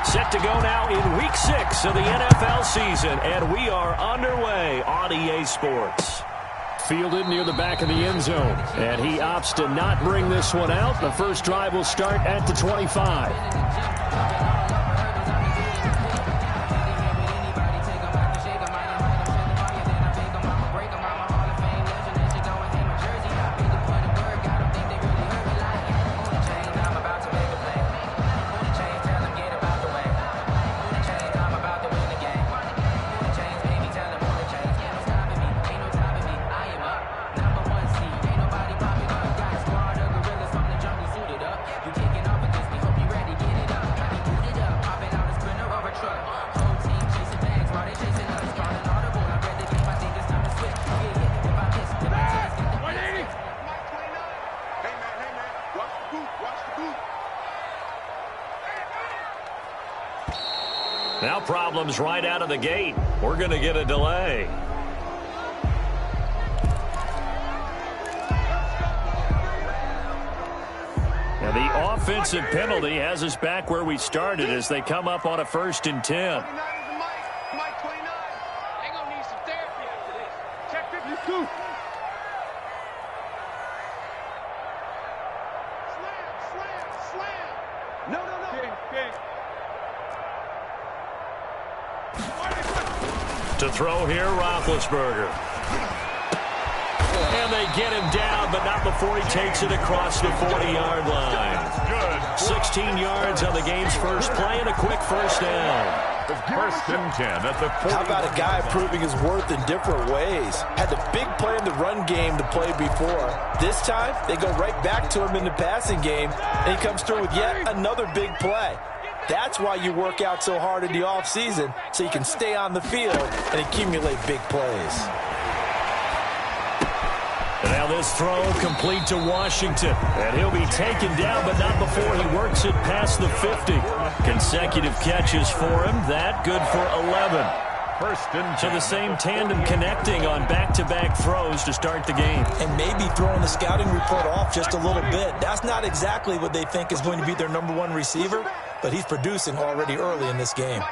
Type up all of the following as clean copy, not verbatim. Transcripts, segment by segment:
Set to go now in Week 6 of the NFL season, and we are underway on EA Sports. Fielded near the back of the end zone, and he opts to not bring this one out. The first drive will start at the 25. Now problems right out of the gate. We're going to get a delay. Now the offensive penalty has us back where we started as they come up on a 1st and 10. To throw here, Roethlisberger. And they get him down, but not before he takes it across the 40-yard line. 16 yards on the game's first play and a quick first down. 1st and 10 at the 40. How about a guy proving his worth in different ways? Had the big play in the run game to play before. This time, they go right back to him in the passing game, and he comes through with yet another big play. That's why you work out so hard in the offseason, so you can stay on the field and accumulate big plays. And now this throw complete to Washington. And he'll be taken down, but not before he works it past the 50. Consecutive catches for him. That good for 11. 1st and 10. So the same tandem connecting on back-to-back throws to start the game. And maybe throwing the scouting report off just a little bit. That's not exactly what they think is going to be their number one receiver, but he's producing already early in this game.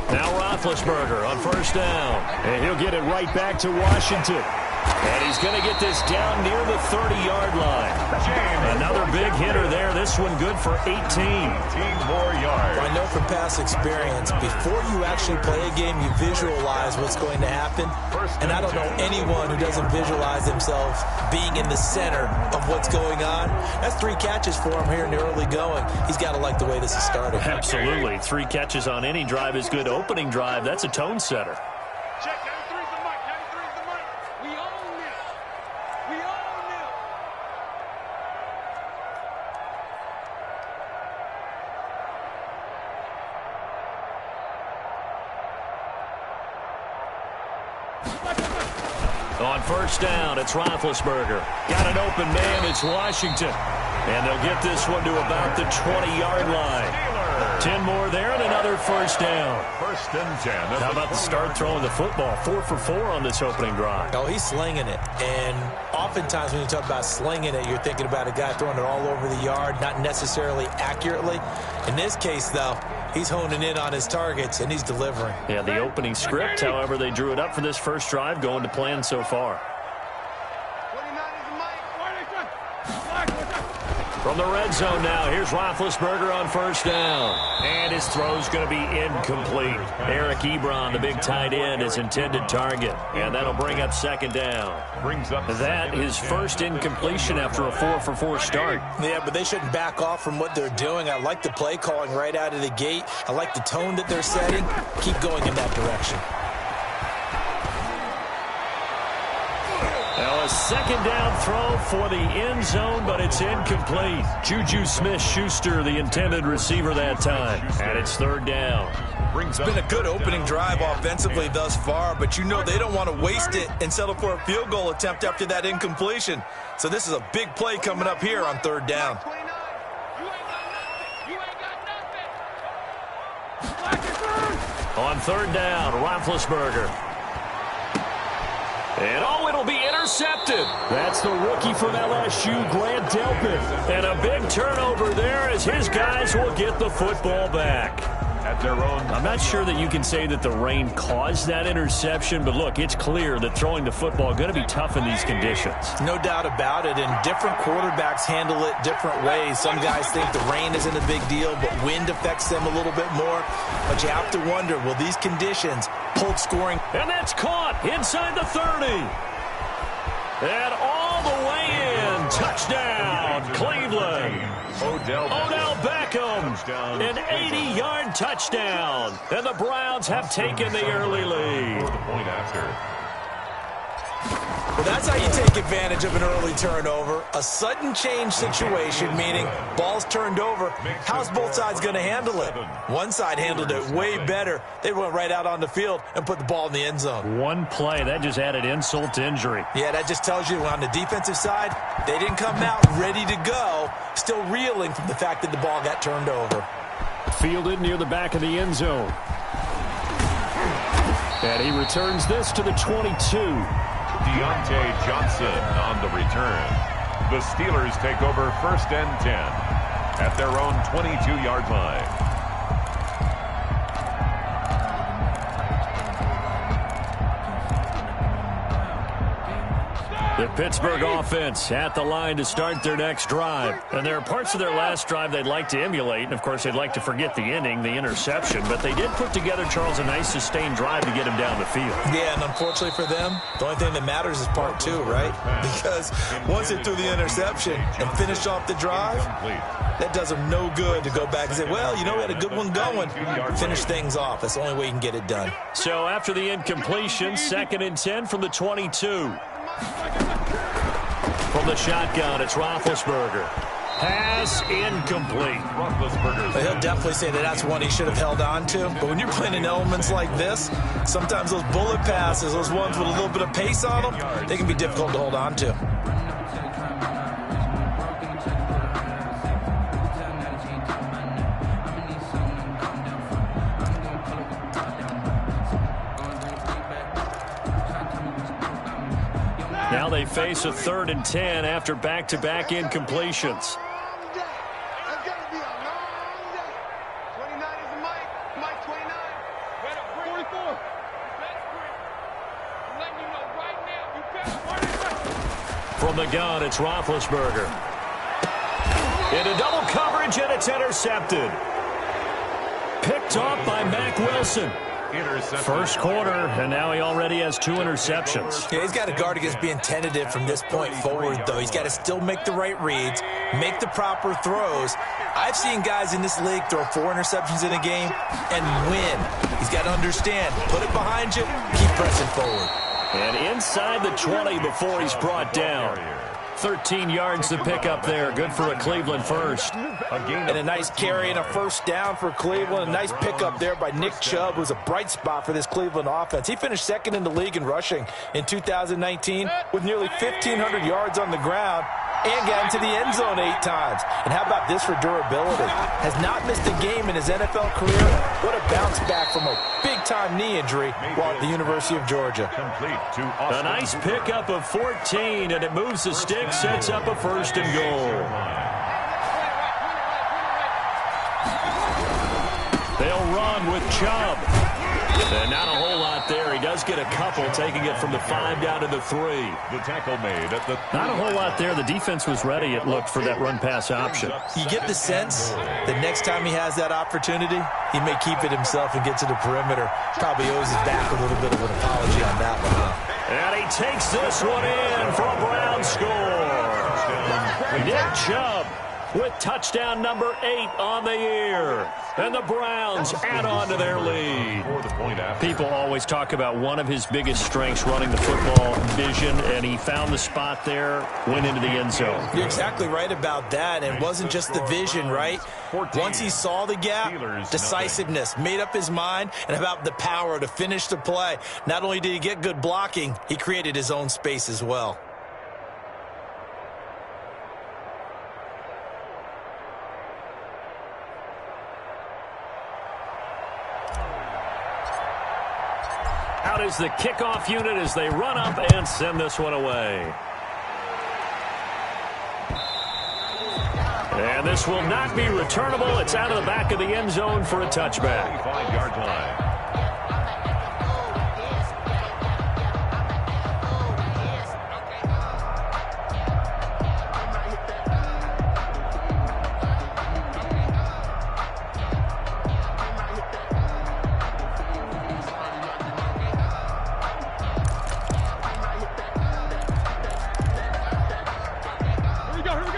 Now Roethlisberger on 1st down. And he'll get it right back to Washington. And he's going to get this down near the 30-yard line. Another big hitter there. This one good for 18. 18 more yards. I know from past experience, before you actually play a game, you visualize what's going to happen. And I don't know anyone who doesn't visualize themselves being in the center of what's going on. That's 3 catches for him here in the early going. He's got to like the way this is starting. Absolutely. 3 catches on any drive is good. Opening drive, that's a tone setter. Check, 93's the mic, 93's the mic. We own this. We own this. On 1st down, it's Roethlisberger. Got an open man, it's Washington. And they'll get this one to about the 20-yard line. 10 more there and another 1st down. 1st and 10. How about the start throwing the football? 4 for 4 on this opening drive. Oh, he's slinging it. And oftentimes when you talk about slinging it, you're thinking about a guy throwing it all over the yard, not necessarily accurately. In this case, though, he's honing in on his targets, and he's delivering. Yeah, the opening script, however, they drew it up for this first drive, going to plan so far. From the red zone now, here's Roethlisberger on 1st down. And his throw's going to be incomplete. Eric Ebron, the big tight end, his intended target. And that'll bring up 2nd down. That is first incompletion after a 4 for 4 start. Yeah, but they shouldn't back off from what they're doing. I like the play calling right out of the gate. I like the tone that they're setting. Keep going in that direction. Now a 2nd down throw for the end zone, but it's incomplete. Juju Smith-Schuster, the intended receiver that time. And it's 3rd down. It's been a good opening drive offensively thus far, but you know they don't want to waste it and settle for a field goal attempt after that incompletion. So this is a big play coming up here on 3rd down. On 3rd down, Roethlisberger. And oh, it'll be intercepted. That's the rookie from LSU, Grant Delpit. And a big turnover there as his guys will get the football back. At their own. I'm not sure that you can say that the rain caused that interception, but look, it's clear that throwing the football is going to be tough in these conditions. No doubt about it, and different quarterbacks handle it different ways. Some guys think the rain isn't a big deal, but wind affects them a little bit more. But you have to wonder, will these conditions hold scoring? And that's caught inside the 30. And all the way in. Touchdown, Cleveland. Odell Beckham, an 80-yard touchdown. And the Browns have taken the early lead. For the point after. Well, that's how you take advantage of an early turnover. A sudden change situation, meaning ball's turned over. How's both sides going to handle it? One side handled it way better. They went right out on the field and put the ball in the end zone. One play, that just added insult to injury. Yeah, that just tells you on the defensive side, they didn't come out ready to go, still reeling from the fact that the ball got turned over. Fielded near the back of the end zone. And he returns this to the 22. Deontay Johnson on the return. The Steelers take over 1st and 10 at their own 22-yard line. The Pittsburgh offense at the line to start their next drive. And there are parts of their last drive they'd like to emulate. And, of course, they'd like to forget the inning, the interception. But they did put together, Charles, a nice sustained drive to get him down the field. Yeah, and unfortunately for them, the only thing that matters is part two, right? Because once they threw the interception and finished off the drive, that does them no good to go back and say, well, you know, we had a good one going. Finish things off. That's the only way you can get it done. So after the incompletion, 2nd and 10 from the 22. From the shotgun, it's Roethlisberger. Pass incomplete. He'll definitely say that that's one he should have held on to. But when you're playing in elements like this, sometimes those bullet passes, those ones with a little bit of pace on them, they can be difficult to hold on to. Now they face a 3rd and 10 after back-to-back incompletions. From the gun, it's Roethlisberger. Into double coverage, and it's intercepted. Picked off by Mack Wilson. First quarter, and now he already has 2 interceptions. Yeah, he's got to guard against being tentative from this point forward, though. He's got to still make the right reads, make the proper throws. I've seen guys in this league throw 4 interceptions in a game and win. He's got to understand, put it behind you, keep pressing forward. And inside the 20 before he's brought down. 13 yards to pick up there. Good for a Cleveland first. And a nice carry and a first down for Cleveland. A nice pickup there by Nick Chubb, who's a bright spot for this Cleveland offense. He finished 2nd in the league in rushing in 2019 with nearly 1,500 yards on the ground and got into the end zone 8 times. And how about this for durability? Has not missed a game in his NFL career. What a bounce back from a big-time knee injury while at the University of Georgia. A nice pickup of 14, and it moves the stick, sets up a 1st and goal. They'll run with Chubb. And not a whole lot there. He does get a couple, taking it from the 5 down to the 3. The tackle made at the Not a whole lot there. The defense was ready, it looked, for that run-pass option. You get the sense that next time he has that opportunity, he may keep it himself and get to the perimeter. Probably owes his back a little bit of an apology on that one. And he takes this one in for a Brown score. Nick Chubb with touchdown number 8 on the year. And the Browns add on to their lead. People always talk about one of his biggest strengths, running the football, vision, and he found the spot there, went into the end zone. You're exactly right about that. And it wasn't just the vision, right? Once he saw the gap, decisiveness, made up his mind, and about the power to finish the play. Not only did he get good blocking, he created his own space as well. Out is the kickoff unit as they run up and send this one away. And this will not be returnable. It's out of the back of the end zone for a touchback. 5-yard line.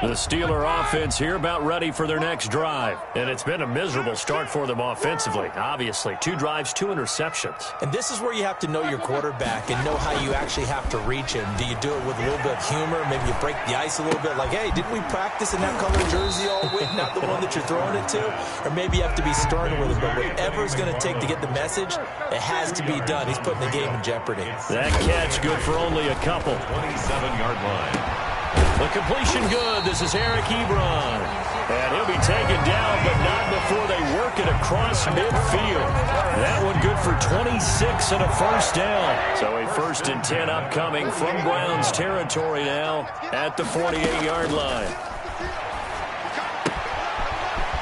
The Steeler offense here about ready for their next drive. And it's been a miserable start for them offensively. Obviously, 2 drives, 2 interceptions. And this is where you have to know your quarterback and know how you actually have to reach him. Do you do it with a little bit of humor? Maybe you break the ice a little bit like, hey, didn't we practice in that color jersey all week? Not the one that you're throwing it to? Or maybe you have to be stern with him. But whatever it's going to take to get the message, it has to be done. He's putting the game in jeopardy. That catch good for only a couple. 27-yard line. The completion good. This is Eric Ebron. And he'll be taken down, but not before they work it across midfield. That one good for 26 and a first down. So a 1st and 10 upcoming from Browns territory now at the 48-yard line.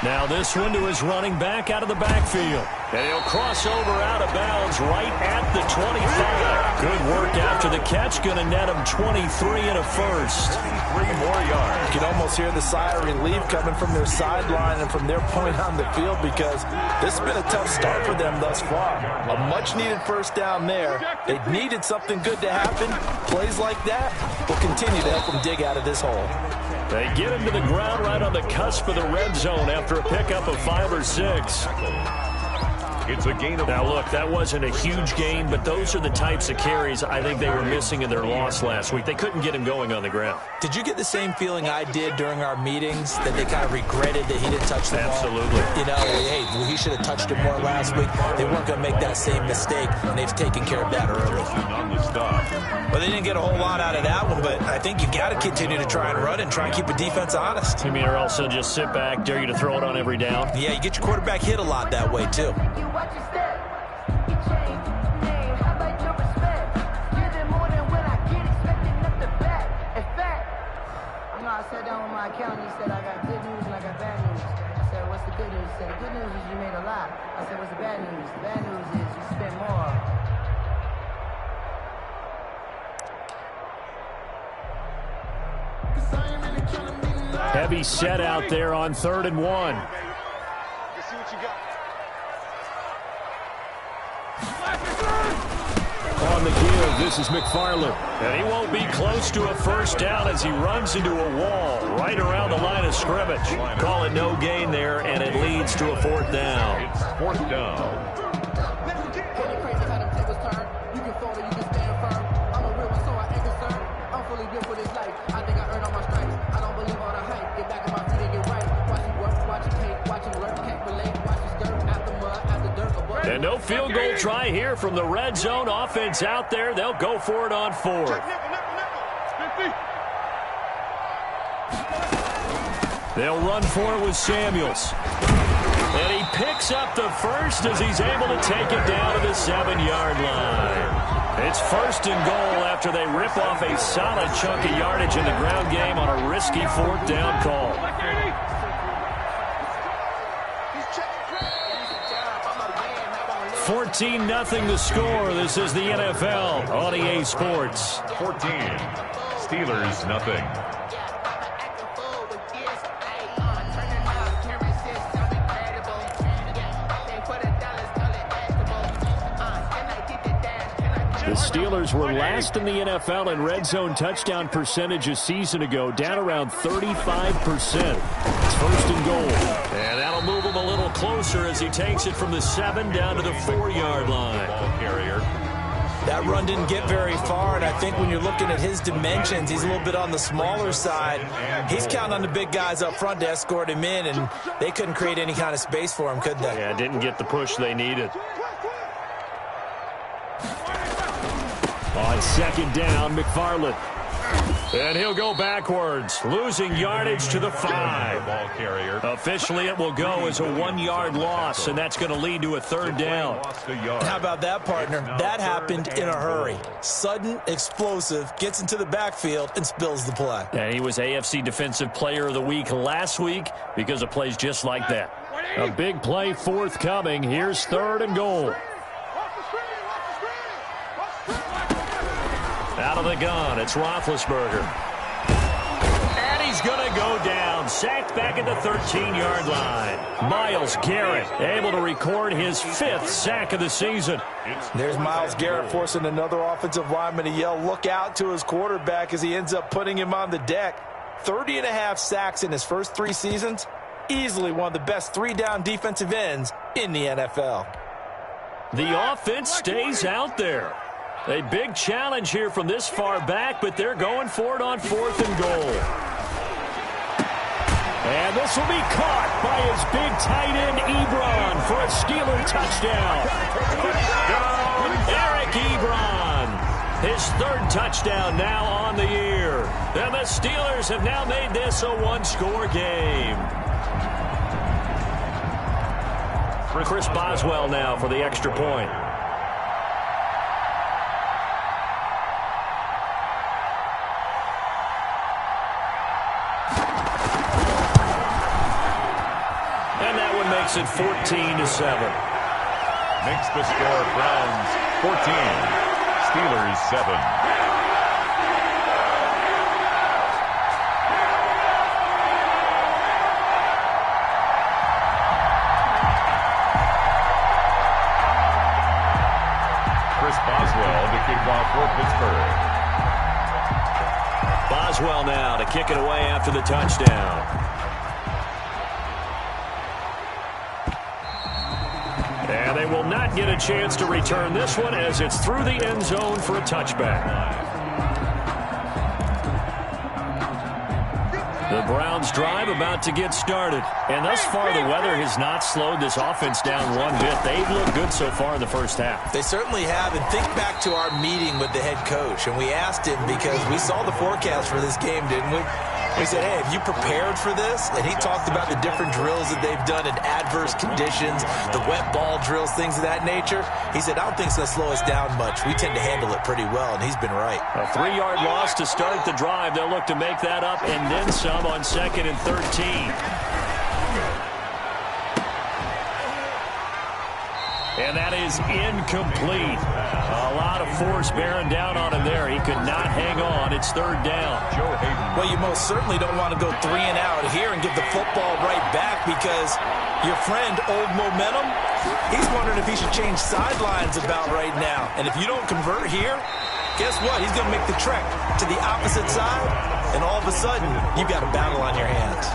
Now this one to his running back out of the backfield. And he'll cross over out of bounds right at the 25. Good work after the catch. Going to net him 23 and a first. 3 more yards. You can almost hear the sigh of relief coming from their sideline and from their point on the field because this has been a tough start for them thus far. A much-needed first down there. They needed something good to happen. Plays like that will continue to help them dig out of this hole. They get him to the ground right on the cusp of the red zone after a pickup of 5 or 6. It's a gain of... Now, look, that wasn't a huge gain, but those are the types of carries I think they were missing in their loss last week. They couldn't get him going on the ground. Did you get the same feeling I did during our meetings, that they kind of regretted that he didn't touch the ball? Absolutely. You know, hey, he should have touched it more last week. They weren't going to make that same mistake, and they've taken care of that early. On the stop. Well, they didn't get a whole lot out of that one, but I think you got to continue to try and run and try and keep the defense honest. You mean, or also just sit back, dare you to throw it on every down? Yeah, you get your quarterback hit a lot that way, too. You watch your step. You change name. How about your respect? Give it more than when I get expecting nothing back. In fact, you know, I sat down with my accountant. He said, I got good news and I got bad news. I said, what's the good news? He said, the good news is you made a lot. I said, what's the bad news? The bad news is you spent more. Heavy set out there on 3rd and 1. Let's see what you got. On the give, this is McFarland. And he won't be close to a first down as he runs into a wall right around the line of scrimmage. Call it no gain there, and it leads to a 4th down. It's 4th down. And no field goal try here from the red zone. Offense out there. They'll go for it on 4th. They'll run for it with Samuels. And he picks up the first as he's able to take it down to the 7-yard line. It's 1st and goal after they rip off a solid chunk of yardage in the ground game on a risky 4th down call. 14-0 the score. This is the NFL on EA Sports. 14. Steelers, nothing. The Steelers were last in the NFL in red zone touchdown percentage a season ago, down around 35%. It's 1st and goal. And that'll move him a little closer as he takes it from the 7 down to the 4-yard line. Ball carrier. That run didn't get very far, and I think when you're looking at his dimensions, he's a little bit on the smaller side. He's counting on the big guys up front to escort him in, and they couldn't create any kind of space for him, could they? Yeah, didn't get the push they needed. On 2nd down, McFarland. And he'll go backwards, losing yardage to the 5. Ball carrier. Officially, it will go as a 1-yard loss, and that's going to lead to a 3rd down. How about that, partner? That happened in a hurry. Sudden, explosive, gets into the backfield, and spills the play. And he was AFC Defensive Player of the Week last week because of plays just like that. A big play forthcoming. Here's 3rd and goal. Out of the gun, it's Roethlisberger. And he's going to go down. Sacked back at the 13-yard line. Myles Garrett able to record his 5th sack of the season. There's Myles Garrett forcing another offensive lineman to yell, look out, to his quarterback as he ends up putting him on the deck. 30.5 sacks in his first 3 seasons. Easily one of the best 3-down defensive ends in the NFL. The offense stays out there. A big challenge here from this far back, but they're going for it on 4th and goal. And this will be caught by his big tight end, Ebron, for a Steeler touchdown. Eric Ebron, his 3rd touchdown now on the year. And the Steelers have now made this a 1-score game. Chris Boswell now for the extra point. Makes it 14-7. Makes the score Browns 14, Steelers 7. Chris Boswell to kick off for Pittsburgh. Boswell now to kick it away after the touchdown. And they will not get a chance to return this one as it's through the end zone for a touchback. The Browns drive about to get started. And thus far, the weather has not slowed this offense down one bit. They've looked good so far in the first half. They certainly have. And think back to our meeting with the head coach. And we asked him because we saw the forecast for this game, didn't we? We said, hey, have you prepared for this? And he talked about the different drills that they've done in adverse conditions, the wet ball drills, things of that nature. He said, I don't think it's going to slow us down much. We tend to handle it pretty well, and he's been right. A 3-yard loss to start the drive. They'll look to make that up and then some on 2nd and 13. And that is incomplete. A lot of force bearing down on him there. He could not hang on. It's 3rd down. Well, you most certainly don't want to go 3 and out here and give the football right back because your friend, Old Momentum, he's wondering if he should change sidelines about right now. And if you don't convert here, guess what? He's going to make the trek to the opposite side, and all of a sudden, you've got a battle on your hands.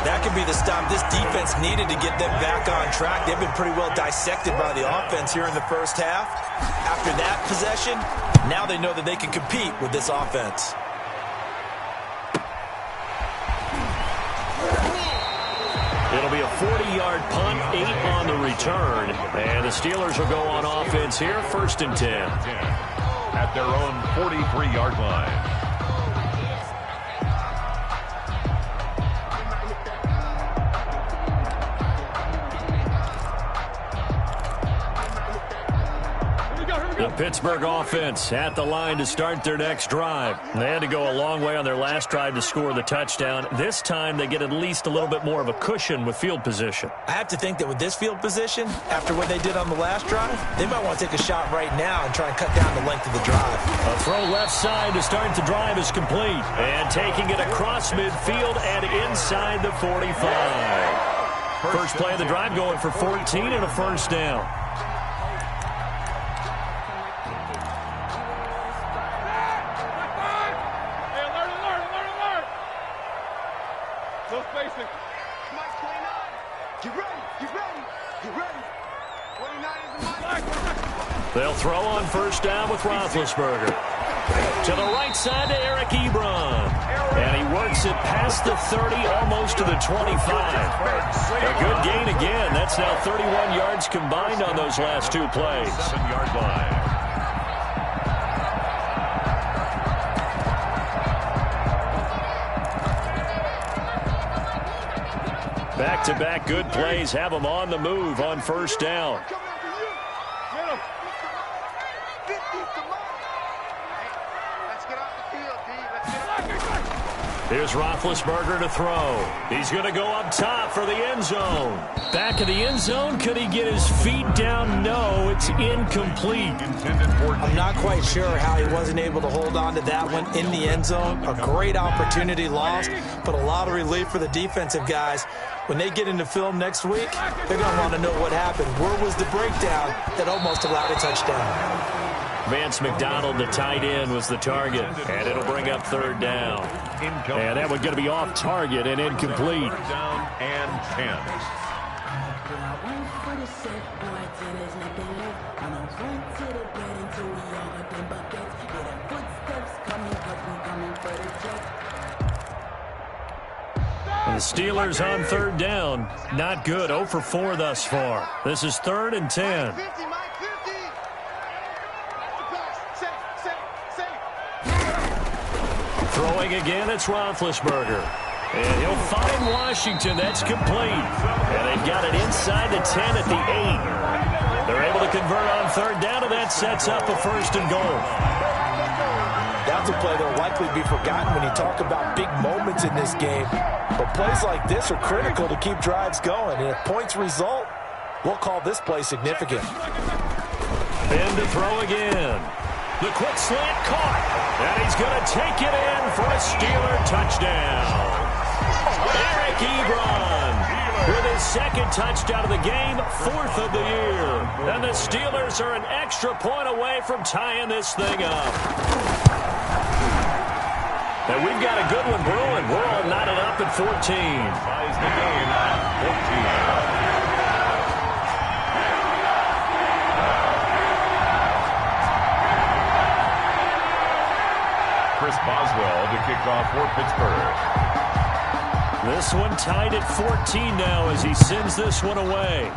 That could be the stop this defense needed to get them back on track. They've been pretty well dissected by the offense here in the first half. After that possession, now they know that they can compete with this offense. It'll be a 40-yard punt, 8 on the return. And the Steelers will go on offense here, 1st and 10. At their own 43-yard line. The Pittsburgh offense at the line to start their next drive. They had to go a long way on their last drive to score the touchdown. This time they get at least a little bit more of a cushion with field position. I have to think that with this field position, after what they did on the last drive, they might want to take a shot right now and try and cut down the length of the drive. A throw left side to start the drive is complete. And taking it across midfield and inside the 45. First play of the drive going for 14 and a 1st down. They'll throw on 1st down with Roethlisberger. To the right side to Eric Ebron. And he works it past the 30, almost to the 25. A good gain again. That's now 31 yards combined on those last 2 plays. 7-yard line. Back-to-back good plays have them on the move on first down. Here's Roethlisberger to throw. He's going to go up top for the end zone. Back of the end zone. Could he get his feet down? No, it's incomplete. I'm not quite sure how he wasn't able to hold on to that one in the end zone. A great opportunity lost, but a lot of relief for the defensive guys. When they get into film next week, they're going to want to know what happened. Where was the breakdown that almost allowed a touchdown? Vance McDonald, the tight end, was the target, and it'll bring up third down. And that one's going to be off target and incomplete. Third down and 10. The Steelers on third down. Not good. 0 for 4 thus far. This is 3rd and 10. Throwing again, it's Roethlisberger. And he'll find Washington. That's complete. And they've got it inside the 10 at the 8. They're able to convert on third down, and that sets up a 1st and goal. That's a play that will likely be forgotten when you talk about big moments in this game. But plays like this are critical to keep drives going. And if points result, we'll call this play significant. Ben to throw again. The quick slant caught. And he's going to take it in for a Steeler touchdown. Eric Ebron with his 2nd touchdown of the game, 4th of the year. And the Steelers are an extra point away from tying this thing up. And we've got a good one brewing. We're all knotted up at 14. Ties the game at 14. Chris Boswell to kick off for Pittsburgh. This one tied at 14 now as he sends this one away.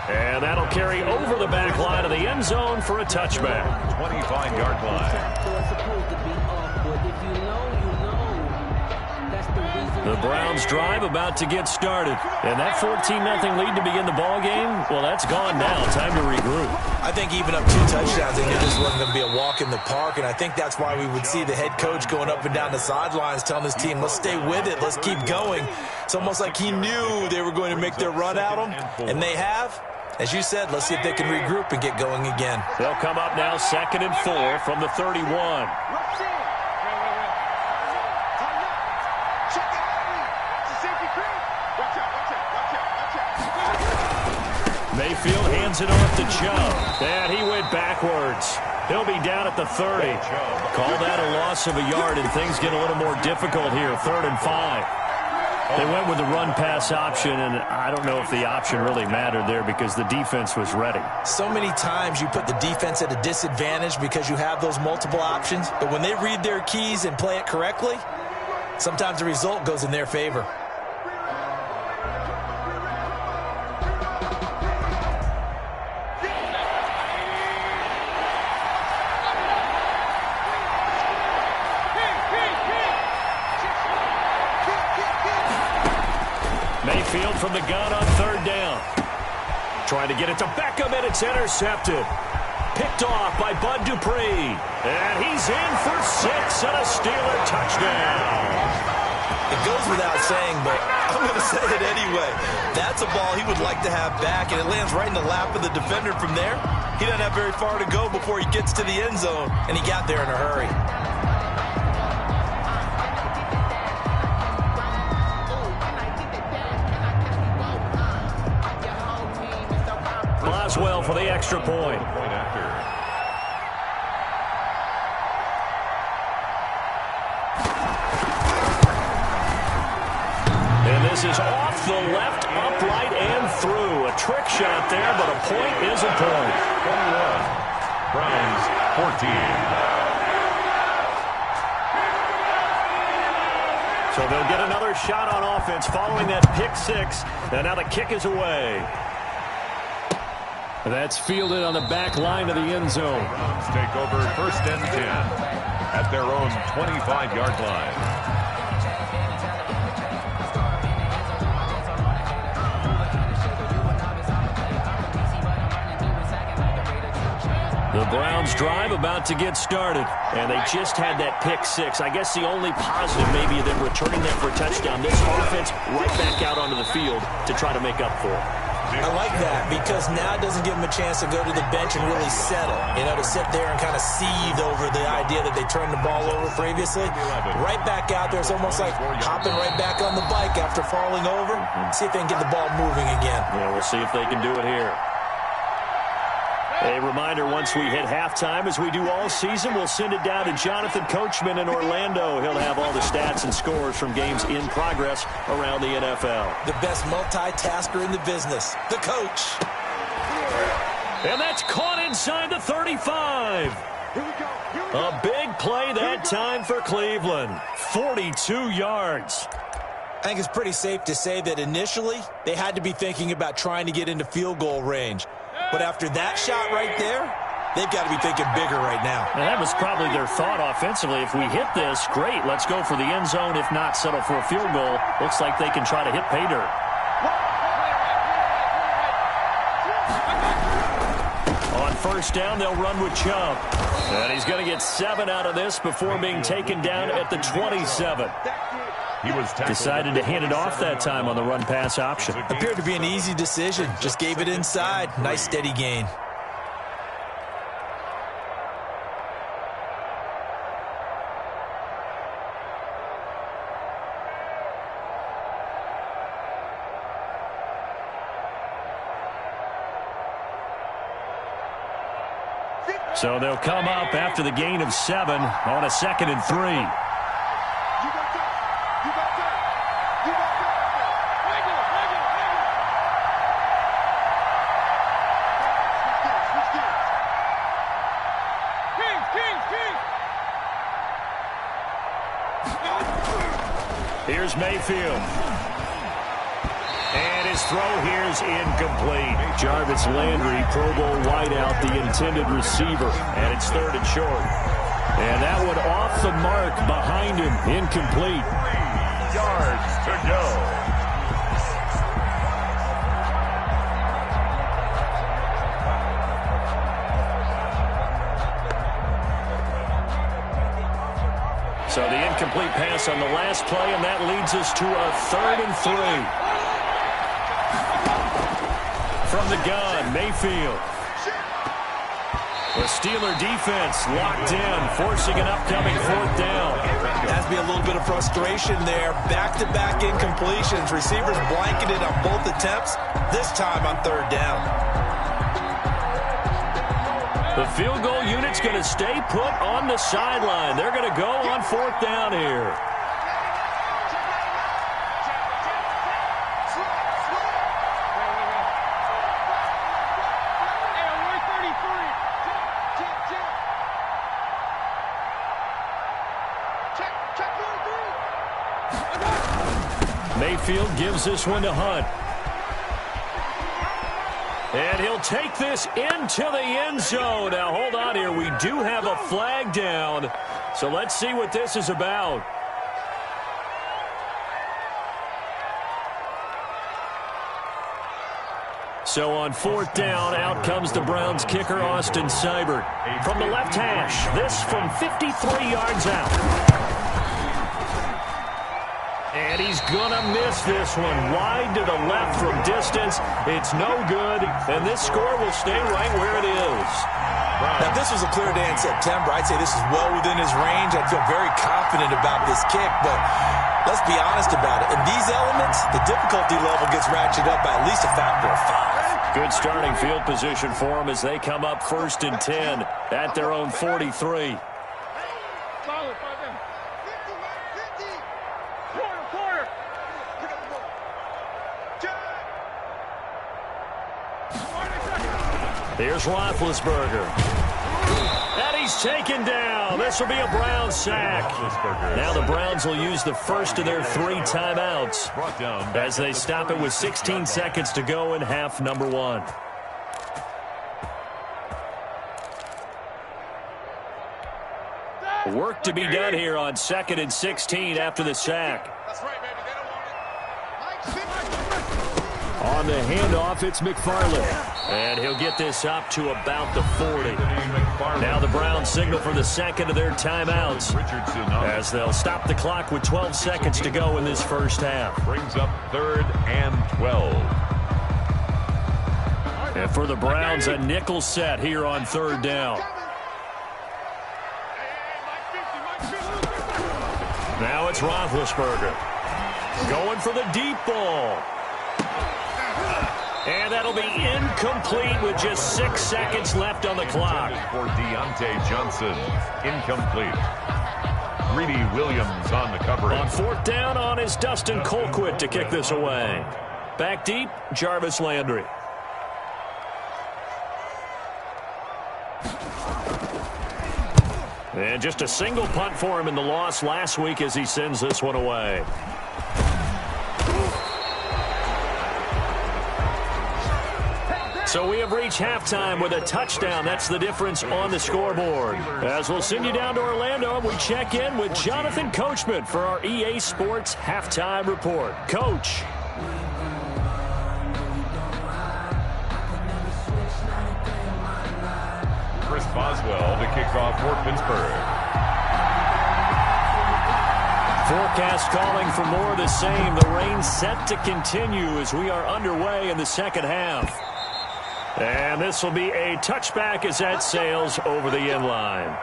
And that'll carry over the back line of the end zone for a touchback. 25-yard line. The Browns drive about to get started. And that 14-0 lead to begin the ball game, well, that's gone now. Time to regroup. I think even up 2 touchdowns, they knew this wasn't going to be a walk in the park, and I think that's why we would see the head coach going up and down the sidelines telling his team, let's stay with it, let's keep going. It's almost like he knew they were going to make their run at him, and they have. As you said, let's see if they can regroup and get going again. They'll come up now 2nd and 4 from the 31. Mayfield hands it off to Chubb. And he went backwards. He'll be down at the 30. Call that a loss of a yard, and things get a little more difficult here. 3rd and 5. They went with the run-pass option, and I don't know if the option really mattered there because the defense was ready. So many times you put the defense at a disadvantage because you have those multiple options, but when they read their keys and play it correctly, sometimes the result goes in their favor. Mayfield from the gun on 3rd down. Trying to get it to Beckham, and it's intercepted. Picked off by Bud Dupree. And he's in for 6 and a Steeler touchdown. It goes without saying, but I'm going to say it anyway. That's a ball he would like to have back, and it lands right in the lap of the defender from there. He doesn't have very far to go before he gets to the end zone, and he got there in a hurry. Boswell for the extra point. And this is off the left, upright, and through. A trick shot there, but a point is a point. 21. Browns 14. So they'll get another shot on offense following that pick 6. And now the kick is away. That's fielded on the back line of the end zone. Browns take over 1st and 10 at their own 25-yard line. The Browns drive about to get started, and they just had that pick six. I guess the only positive maybe of them returning that for a touchdown. This offense right back out onto the field to try to make up for it. I like that because now it doesn't give them a chance to go to the bench and really settle. To sit there and kind of seethe over the idea that they turned the ball over previously. Right back out there. It's almost like hopping right back on the bike after falling over. See if they can get the ball moving again. Yeah, we'll see if they can do it here. A reminder, once we hit halftime, as we do all season, we'll send it down to Jonathan Coachman in Orlando. He'll have all the stats and scores from games in progress around the NFL. The best multitasker in the business, the coach. And that's caught inside the 35. A big play that time for Cleveland. 42 yards. I think it's pretty safe to say that initially they had to be thinking about trying to get into field goal range. But after that shot right there, they've got to be thinking bigger right now. And that was probably their thought offensively. If we hit this, great. Let's go for the end zone. If not, settle for a field goal. Looks like they can try to hit pay dirt. On first down, they'll run with Chubb. And he's going to get 7 out of this before being taken down at the 27. He was decided to hand it off that time on the run-pass option. Appeared to be an easy decision. Just gave it inside. Nice steady gain. So they'll come up after the gain of 7 on a 2nd and 3. Here's Mayfield. And his throw here's incomplete. Jarvis Landry, Pro Bowl wideout, the intended receiver. And it's 3rd and short. And that one off the mark behind him. Incomplete. 3 yards to go. So the incomplete pass on the last play, and that leads us to a 3rd and 3. From the gun, Mayfield. The Steeler defense locked in, forcing an upcoming 4th down. Has to be a little bit of frustration there. Back-to-back incompletions. Receivers blanketed on both attempts, this time on 3rd down. The field goal unit's going to stay put on the sideline. They're going to go on 4th down here. Mayfield gives this one to Hunt. And he'll take this into the end zone. Now, hold on here. We do have a flag down. So let's see what this is about. So on 4th down, out comes the Browns kicker, Austin Seibert. From the left hash, this from 53 yards out. And he's going to miss this one. Wide to the left from distance. It's no good, and this score will stay right where it is. Now, if this was a clear day in September, I'd say this is well within his range. I'd feel very confident about this kick, but let's be honest about it. In these elements, the difficulty level gets ratcheted up by at least a factor of 5. Good starting field position for them as they come up 1st and 10 at their own 43. Here's Roethlisberger. And he's taken down. This will be a Browns sack. Now the Browns will use the first of their 3 timeouts as they stop it with 16 seconds to go in half number 1. Work to be done here on 2nd and 16 after the sack. On the handoff, it's McFarland. And he'll get this up to about the 40. Now the Browns signal for the second of their timeouts as they'll stop the clock with 12 seconds to go in this first half. Brings up 3rd and 12. And for the Browns, a nickel set here on 3rd down. Now it's Roethlisberger going for the deep ball. And that'll be incomplete with just 6 seconds left on the clock. For Deontay Johnson, incomplete. Greedy Williams on the coverage. On 4th down on is Dustin Colquitt to kick this away. Back deep, Jarvis Landry. And just a single punt for him in the loss last week as he sends this one away. So we have reached halftime with a touchdown. That's the difference on the scoreboard. As we'll send you down to Orlando, we check in with Jonathan Coachman for our EA Sports Halftime Report. Coach. Chris Boswell to kick off for Pittsburgh. Forecast calling for more of the same. The rain set to continue as we are underway in the second half. And this will be a touchback as that sails over the end line.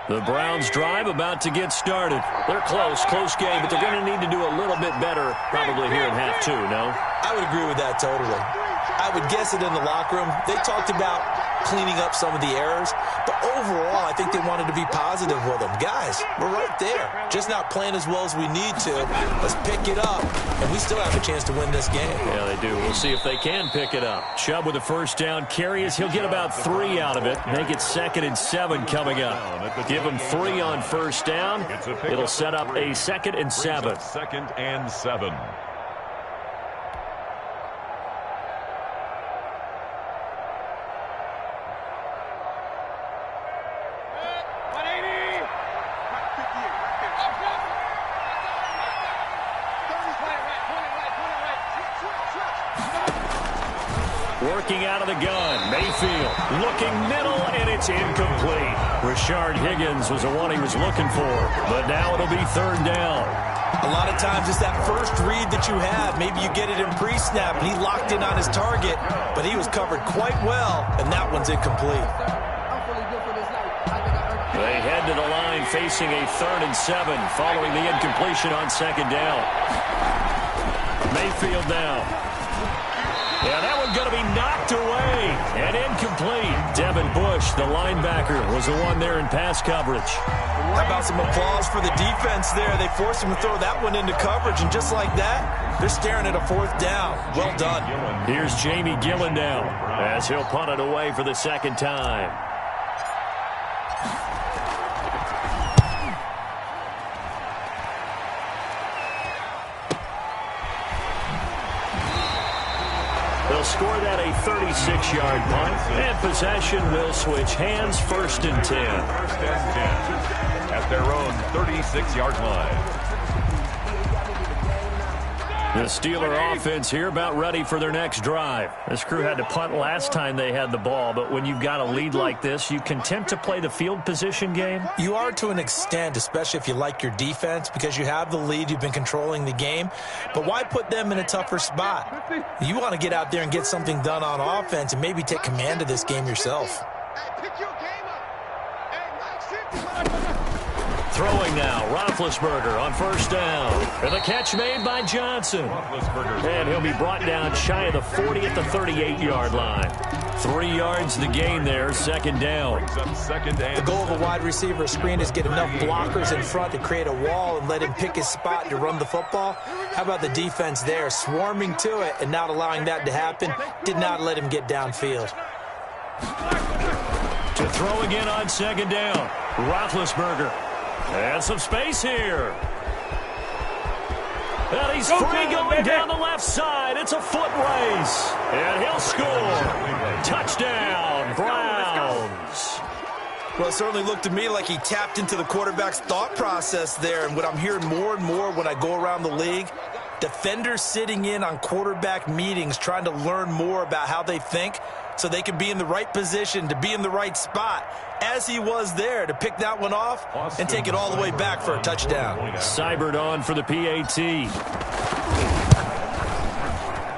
The Browns drive about to get started. They're close game, but they're going to need to do a little bit better probably here in half 2, no? I would agree with that totally. I would guess it in the locker room. They talked about cleaning up some of the errors, but overall, I think they wanted to be positive with them. Guys, we're right there. Just not playing as well as we need to. Let's pick it up, and we still have a chance to win this game. Yeah, they do. We'll see if they can pick it up. Chubb with a first down carry as he'll get about 3 out of it. Make it 2nd and 7 coming up. Give him 3 on first down. It'll set up a 2nd and 7. 2nd and 7. Working out of the gun, Mayfield looking middle, and it's incomplete. Rashard Higgins was the one he was looking for, but now it'll be 3rd down. A lot of times it's that first read that you have. Maybe you get it in pre-snap, and he locked in on his target, but he was covered quite well, and that one's incomplete. They head to the line facing a 3rd and 7 following the incompletion on 2nd down. Mayfield now. Yeah, that one's going to be knocked away and incomplete. Devin Bush, the linebacker, was the one there in pass coverage. How about some applause for the defense there? They forced him to throw that one into coverage, and just like that, they're staring at a 4th down. Well done. Here's Jamie Gillen now as he'll punt it away for the 2nd time. They'll score that a 36-yard punt, and possession will switch hands. 1st and 10. 1st and 10 at their own 36-yard line. The Steeler offense here about ready for their next drive. This crew had to punt last time they had the ball, but when you've got a lead like this, you content to play the field position game? You are to an extent, especially if you like your defense, because you have the lead, you've been controlling the game. But why put them in a tougher spot? You want to get out there and get something done on offense and maybe take command of this game yourself. Throwing now, Roethlisberger on 1st down. And the catch made by Johnson. And he'll be brought down shy of the 40 at the 38-yard line. 3 yards the gain there, 2nd down. The goal of a wide receiver screen is get enough blockers in front to create a wall and let him pick his spot to run the football. How about the defense there, swarming to it and not allowing that to happen? Did not let him get downfield. To throw again on 2nd down, Roethlisberger. And some space here. And he's free going down the left side. It's a foot race. And he'll score. Touchdown, Browns. Well, it certainly looked to me like he tapped into the quarterback's thought process there. And what I'm hearing more and more when I go around the league, defenders sitting in on quarterback meetings trying to learn more about how they think so they can be in the right position to be in the right spot, as he was there to pick that one off and take it all the way back for a touchdown. Seibert on for the PAT.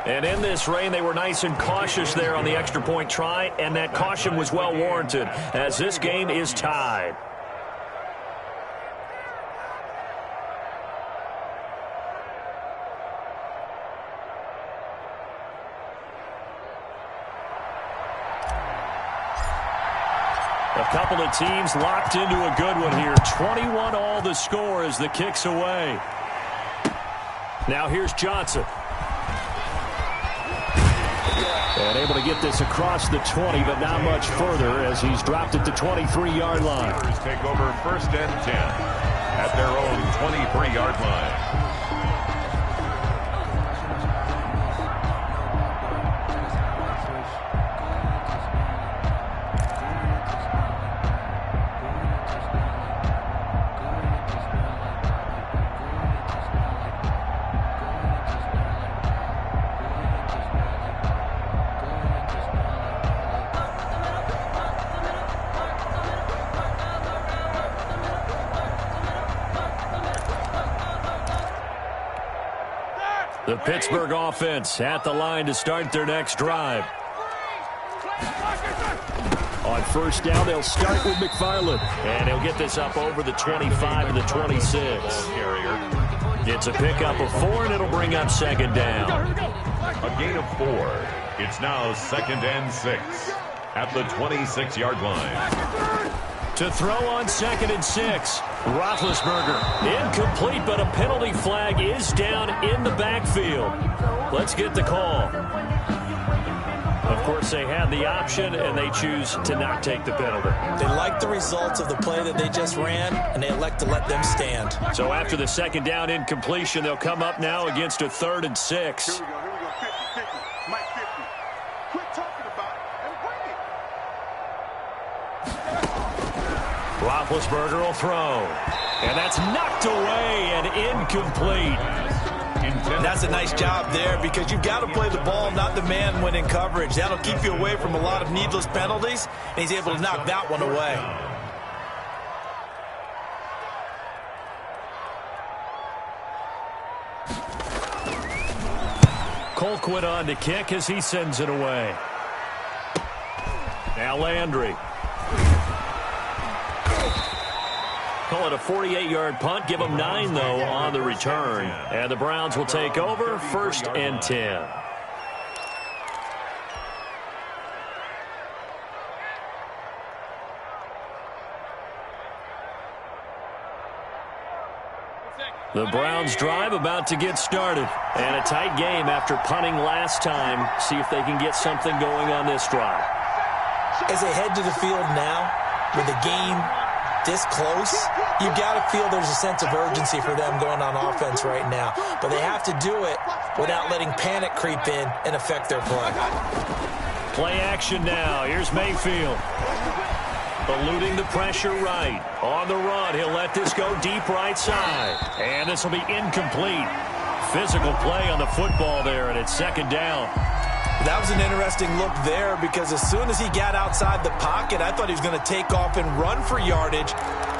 And in this rain, they were nice and cautious there on the extra point try, and that caution was well warranted as this game is tied. A couple of teams locked into a good one here. 21 all the score as the kick's away. Now here's Johnson. And able to get this across the 20, but not much further as he's dropped at the 23-yard line. Steelers take over 1st and 10 at their own 23-yard line. The Pittsburgh offense at the line to start their next drive. On 1st down, they'll start with McFarland. And he'll get this up over the 25 and the 26. It's a pickup of 4, and it'll bring up 2nd down. A gain of 4. It's now 2nd and 6 at the 26-yard line. To throw on 2nd and 6. Roethlisberger incomplete, but a penalty flag is down in the backfield. Let's get the call. Of course, they had the option, and they choose to not take the penalty. They like the results of the play that they just ran, and they elect to let them stand. So after the 2nd down incompletion, they'll come up now against a 3rd and 6. Here we go. 50-50. Mike 50. Quit talking about it and bring it. Roethlisberger will throw. And that's knocked away and incomplete. That's a nice job there because you've got to play the ball, not the man when in coverage. That'll keep you away from a lot of needless penalties, and he's able to knock that one away. Colquitt on to kick as he sends it away. Now Landry. Call it a 48-yard punt. Give them 9, though, on the return. And the Browns will take over 1st and 10. The Browns drive about to get started. And a tight game after punting last time. See if they can get something going on this drive. As they head to the field now, with the game this close, you got to feel there's a sense of urgency for them going on offense right now. But they have to do it without letting panic creep in and affect their play. Play action now. Here's Mayfield. Eluding the pressure right. On the run, he'll let this go deep right side. And this will be incomplete. Physical play on the football there, and it's 2nd down. That was an interesting look there because as soon as he got outside the pocket, I thought he was going to take off and run for yardage.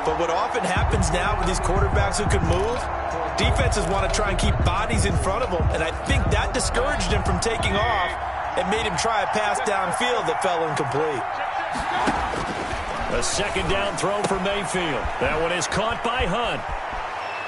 But what often happens now with these quarterbacks who can move, defenses want to try and keep bodies in front of them. And I think that discouraged him from taking off and made him try a pass downfield that fell incomplete. A 2nd down throw for Mayfield. That one is caught by Hunt.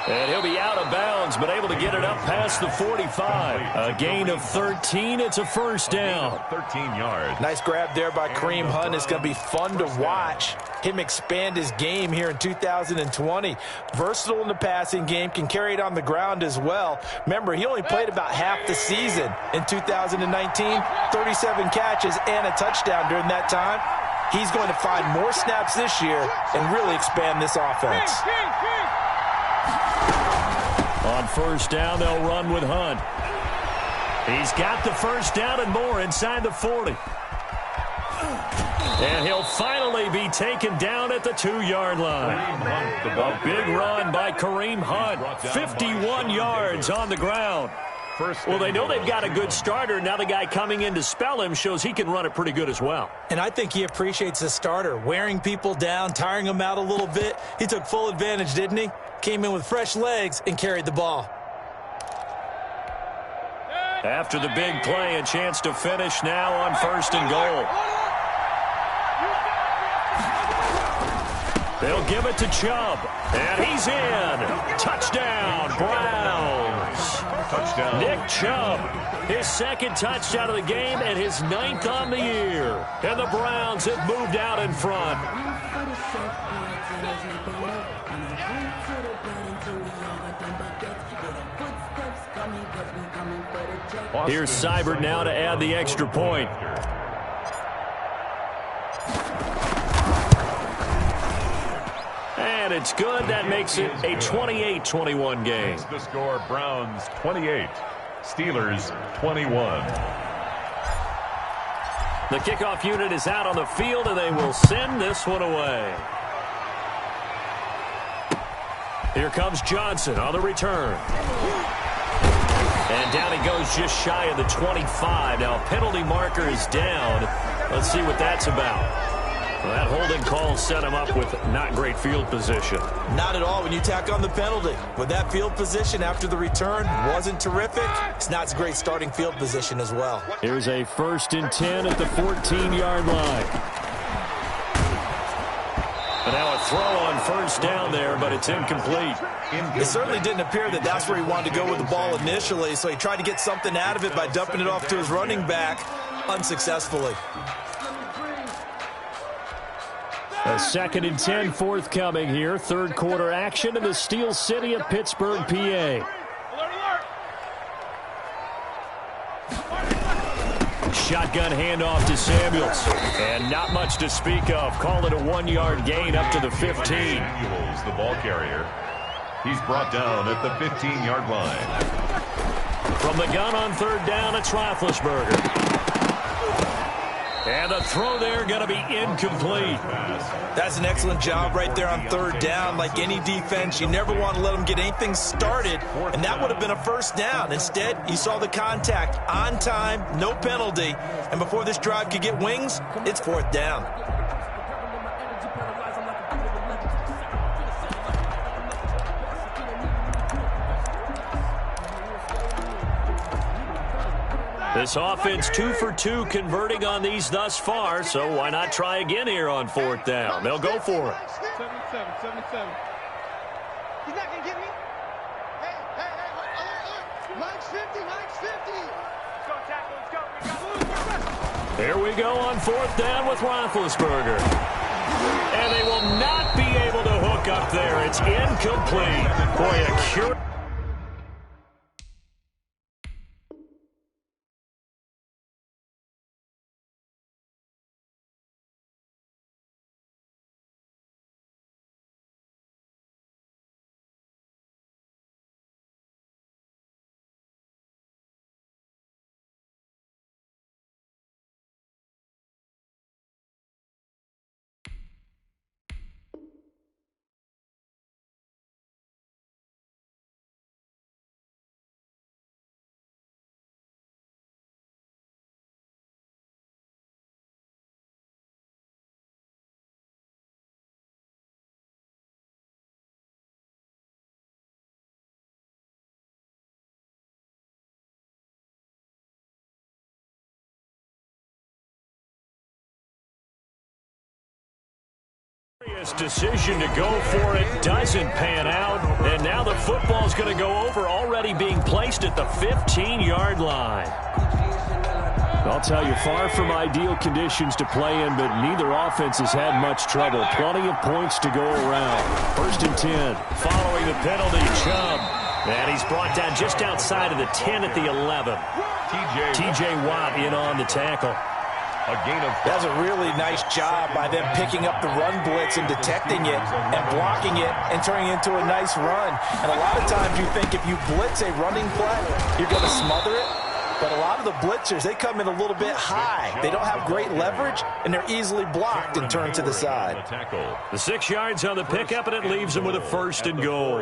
And he'll be out of bounds, but able to get it up past the 45. A gain of 13. It's a 1st down. 13 yards. Nice grab there by Kareem Hunt. It's going to be fun to watch him expand his game here in 2020. Versatile in the passing game, can carry it on the ground as well. Remember, he only played about half the season in 2019. 37 catches and a touchdown during that time. He's going to find more snaps this year and really expand this offense. On first down, they'll run with Hunt. He's got the first down and more inside the 40. And he'll finally be taken down at the 2-yard line. A big run by Kareem Hunt. 51 yards on the ground. Well, they know they've got a good starter. Now the guy coming in to spell him shows he can run it pretty good as well. And I think he appreciates the starter, wearing people down, tiring them out a little bit. He took full advantage, didn't he? Came in with fresh legs and carried the ball. After the big play, a chance to finish now on first and goal. They'll give it to Chubb, and he's in. Touchdown, Browns. Touchdown. Nick Chubb, his second touchdown of the game and his 9th on the year. And the Browns have moved out in front. Here's Seibert now to add the extra point. And it's good. That makes it a 28-21 game. The score, Browns 28, Steelers 21. The kickoff unit is out on the field, and they will send this one away. Here comes Johnson on the return. And down he goes just shy of the 25. Now, penalty marker is down. Let's see what that's about. Well, that holding call set him up with not great field position. Not at all when you tack on the penalty. With that field position after the return wasn't terrific. It's not a great starting field position as well. Here's a 1st and 10 at the 14-yard line. And now a throw on first down there, but it's incomplete. It certainly didn't appear that that's where he wanted to go with the ball initially, so he tried to get something out of it by dumping it off to his running back unsuccessfully. A 2nd and 10 forthcoming here. Third quarter action in the Steel City of Pittsburgh, PA. Shotgun handoff to Samuels. And not much to speak of. Call it a 1-yard gain up to the 15. Samuels, the ball carrier. He's brought down at the 15-yard line. From the gun on third down, it's Roethlisberger. And the throw there going to be incomplete. That's an excellent job right there on third down. Like any defense, you never want to let them get anything started, and that would have been a first down. Instead, you saw the contact on time, no penalty, and before this drive could get wings, it's 4th down. This offense 2 for 2 converting on these thus far, so why not try again here on 4th down? They'll go for it. 77. He's not going to get me. Hey, alert. Mike's 50. Let's go, tackle, let's go. Here we go on 4th down with Roethlisberger. And they will not be able to hook up there. It's incomplete. Boy, a cure. Decision to go for it doesn't pan out, and now the football's going to go over, already being placed at the 15-yard line. I'll tell you, far from ideal conditions to play in, but neither offense has had much trouble. Plenty of points to go around. 1st and 10. Following the penalty, Chubb. And he's brought down just outside of the 10 at the 11. T.J. Watt in on the tackle. A gain of 5. That's a really nice job by them picking up the run blitz and detecting it and blocking it and turning it into a nice run. And a lot of times you think if you blitz a running play, you're going to smother it. But a lot of the blitzers, they come in a little bit high. They don't have great leverage, and they're easily blocked and turned to the side. The 6 yards on the pickup, and it leaves them with a first and goal.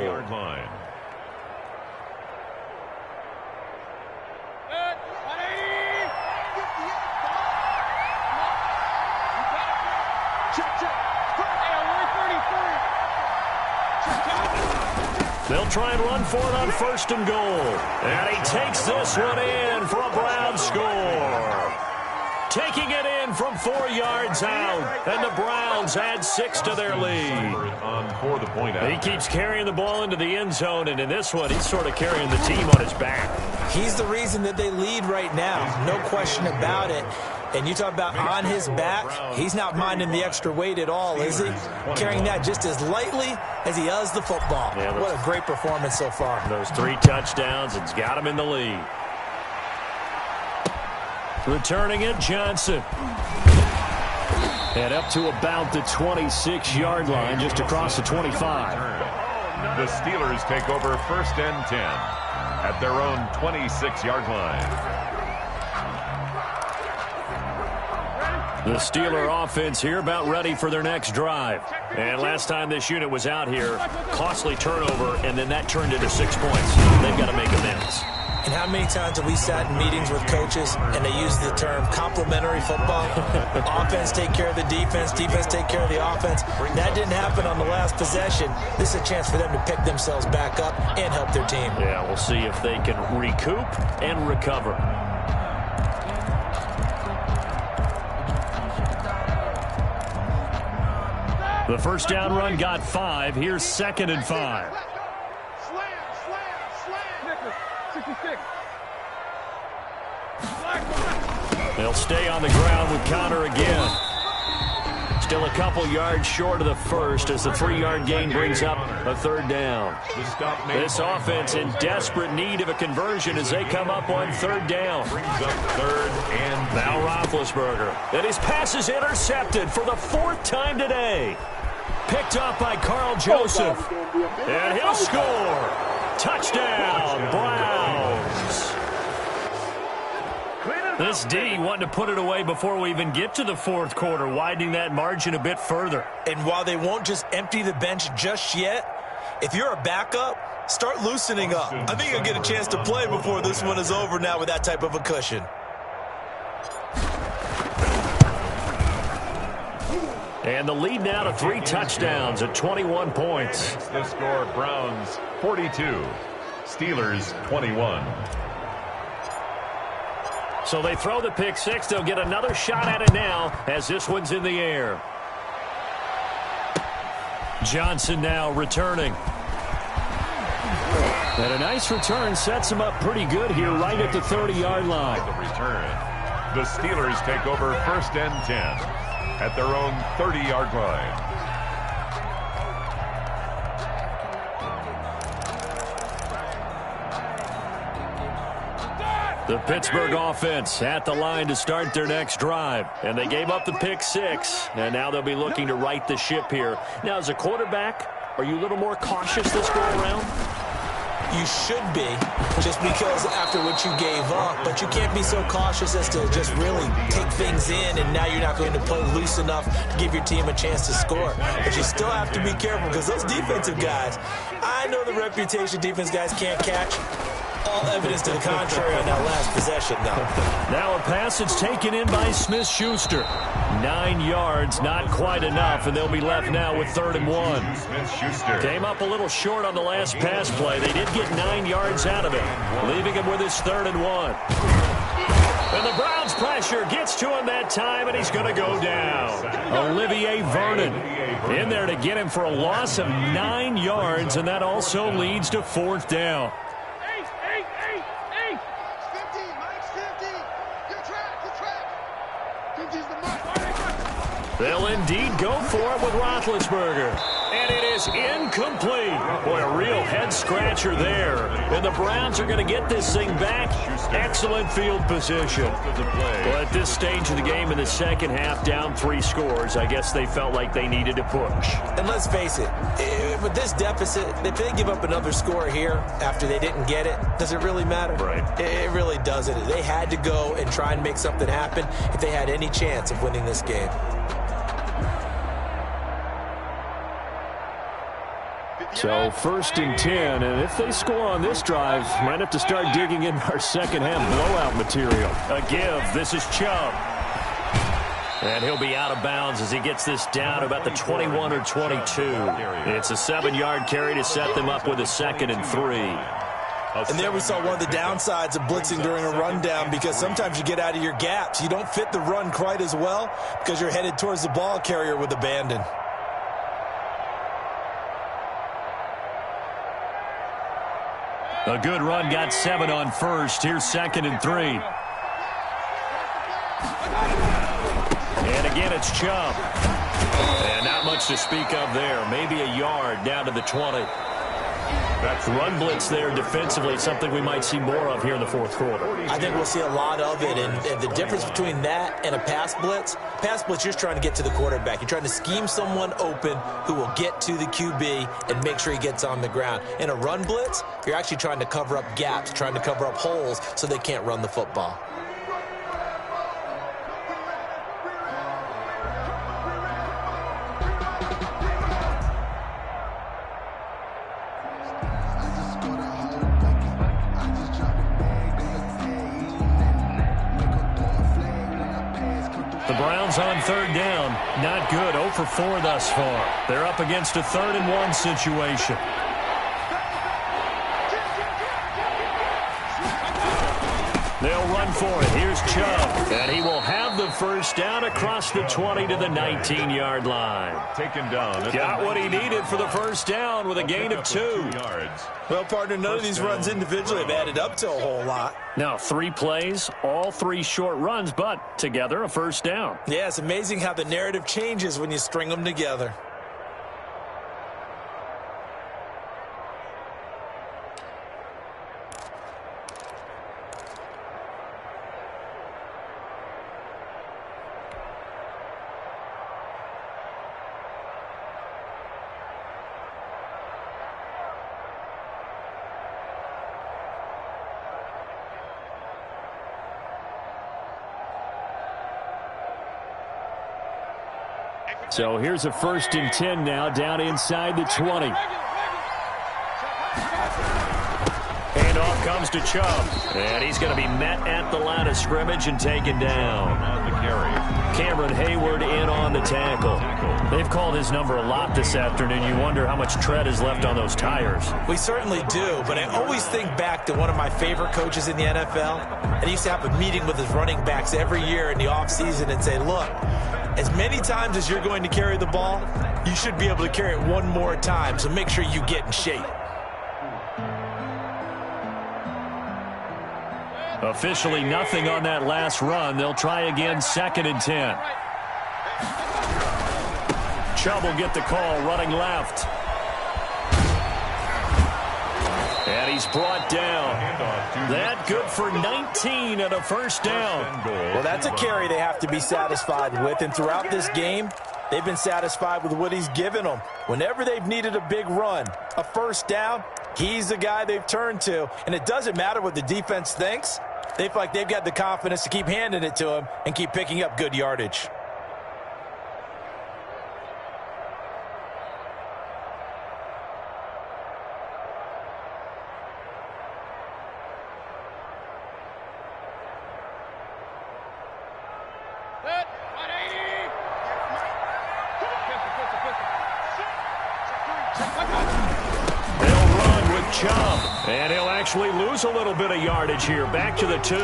They'll try and run for it on first and goal. And he takes this one in for a Browns score. Taking it in from 4 yards out. And the Browns add 6 to their lead. He keeps carrying the ball into the end zone, and in this one, he's sort of carrying the team on his back. He's the reason that they lead right now. No question about it. And you talk about on his back, he's not minding the extra weight at all, is he? Carrying that just as lightly as he does the football. Yeah, what a great performance so far. Those 3 touchdowns, it's got him in the lead. Returning it, Johnson. And up to about the 26-yard line, just across the 25. The Steelers take over first and 10 at their own 26-yard line. The Steeler offense here about ready for their next drive. And last time this unit was out here, costly turnover, and then that turned into 6 points. They've got to make amends. And how many times have we sat in meetings with coaches and they use the term complementary football? Offense take care of the defense, defense take care of the offense. That didn't happen on the last possession. This is a chance for them to pick themselves back up and help their team. Yeah, we'll see if they can recoup and recover. The first down run got 5. Here's 2nd and 5. They'll stay on the ground with Connor again. Still a couple yards short of the first as the 3-yard gain brings up a 3rd down. This offense in desperate need of a conversion as they come up on 3rd down. Brings up 3rd and now Roethlisberger. And his pass is intercepted for the 4th time today. Picked up by Carl Joseph. And he'll score. Touchdown, Browns. This D wanting to put it away before we even get to the 4th quarter, widening that margin a bit further. And while they won't just empty the bench just yet, if you're a backup, start loosening up. I think you'll get a chance to play before this one is over now with that type of a cushion. And the lead now to 3 touchdowns at 21 points. The score, Browns 42, Steelers 21. So they throw the pick 6. They'll get another shot at it now as this one's in the air. Johnson now returning. And a nice return sets him up pretty good here right at the 30-yard line. The return. The Steelers take over first and 10 at their own 30-yard line. The Pittsburgh offense at the line to start their next drive. And they gave up the pick 6, and now they'll be looking to right the ship here. Now, as a quarterback, are you a little more cautious this go-around? You should be, just because after what you gave up. But you can't be so cautious as to just really take things in, and now you're not going to play loose enough to give your team a chance to score. But you still have to be careful because those defensive guys, I know the reputation defense guys can't catch. All evidence to the contrary on that last possession, though. Now a pass that's taken in by Smith-Schuster. 9 yards, not quite enough, and they'll be left now with 3rd and 1. Smith-Schuster came up a little short on the last pass play. They did get 9 yards out of it, leaving him with his 3rd and 1. And the Browns pressure gets to him that time, and he's going to go down. Olivier Vernon in there to get him for a loss of 9 yards, and that also leads to 4th down. They'll indeed go for it with Roethlisberger. And it is incomplete. Boy, a real head-scratcher there. And the Browns are going to get this thing back. Excellent field position. Well, at this stage of the game in the second half, down 3 scores, I guess they felt like they needed to push. And let's face it, with this deficit, if they give up another score here after they didn't get it, does it really matter? Right. It really doesn't. They had to go and try and make something happen if they had any chance of winning this game. So 1st and 10, and if they score on this drive, might have to start digging in our second half blowout material. A give. This is Chubb. And he'll be out of bounds as he gets this down about the 21 or 22. It's a 7-yard carry to set them up with a 2nd and 3. And there we saw one of the downsides of blitzing during a rundown, because sometimes you get out of your gaps. You don't fit the run quite as well because you're headed towards the ball carrier with abandon. A good run got 7 on first. Here's 2nd and 3. And again, it's Chubb. And not much to speak of there. Maybe a yard down to the 20. That's run blitz there defensively, something we might see more of here in the 4th quarter. I think we'll see a lot of it, and the difference between that and a pass blitz, you're just trying to get to the quarterback. You're trying to scheme someone open who will get to the QB and make sure he gets on the ground. In a run blitz, you're actually trying to cover up gaps, trying to cover up holes so they can't run the football. The Browns on 3rd down. Not good. 0 for 4 thus far. They're up against a 3rd and 1 situation. They'll run for it. Here's Chubb. And he will have the first down across the 20 to the 19-yard line. Taken down. Got what he needed for the first down with a gain of 2 yards. Well, partner, none of these runs individually have added up to a whole lot. Now, 3 plays, all 3 short runs, but together a first down. Yeah, it's amazing how the narrative changes when you string them together. So here's a 1st and 10 now, down inside the 20. Handoff comes to Chubb. And he's going to be met at the line of scrimmage and taken down. On the carry. Cameron Hayward in on the tackle. They've called his number a lot this afternoon. You wonder how much tread is left on those tires. We certainly do, but I always think back to one of my favorite coaches in the NFL. And he used to have a meeting with his running backs every year in the offseason and say, look, as many times as you're going to carry the ball, you should be able to carry it one more time, so make sure you get in shape. Officially nothing on that last run. They'll try again, 2nd and 10. Chubb will get the call, running left. And he's brought down. That good for 19 and a first down. Well, that's a carry they have to be satisfied with, and throughout this game, they've been satisfied with what he's given them. Whenever they've needed a big run, a first down, he's the guy they've turned to, and it doesn't matter what the defense thinks. They feel like they've got the confidence to keep handing it to him and keep picking up good yardage. And he'll actually lose a little bit of yardage here. Back to the 2.